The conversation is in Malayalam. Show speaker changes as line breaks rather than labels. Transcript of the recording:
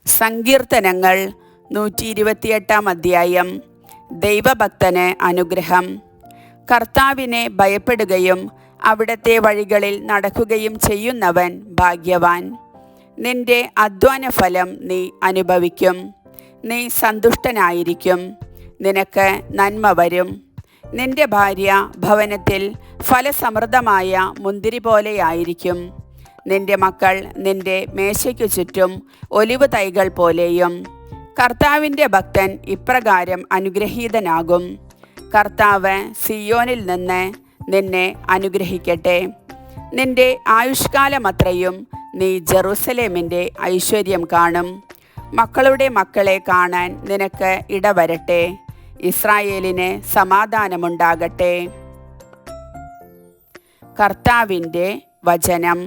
സങ്കീർത്തനങ്ങൾ 128 അധ്യായം. ദൈവഭക്തന് അനുഗ്രഹം. കർത്താവിനെ ഭയപ്പെടുകയും അവിടുത്തെ വഴികളിൽ നടക്കുകയും ചെയ്യുന്നവൻ ഭാഗ്യവാൻ. നിന്റെ അധ്വാനഫലം നീ അനുഭവിക്കും. നീ സന്തുഷ്ടനായിരിക്കും. നിനക്ക് നന്മ വരും. നിന്റെ ഭാര്യ ഭവനത്തിൽ ഫലസമൃദ്ധമായ മുന്തിരി പോലെയായിരിക്കും. നിന്റെ മക്കൾ നിന്റെ മേശയ്ക്കു ചുറ്റും ഒലിവ് തൈകൾ പോലെയും. കർത്താവിൻ്റെ ഭക്തൻ ഇപ്രകാരം അനുഗ്രഹീതനാകും. കർത്താവ് സിയോനിൽ നിന്ന് നിന്നെ അനുഗ്രഹിക്കട്ടെ. നിന്റെ ആയുഷ്കാലമത്രയും നീ ജെറുസലേമിൻ്റെ ഐശ്വര്യം കാണും. മക്കളുടെ മക്കളെ കാണാൻ നിനക്ക് ഇടവരട്ടെ. ഇസ്രായേലിന് സമാധാനമുണ്ടാകട്ടെ. കർത്താവിൻ്റെ വചനം.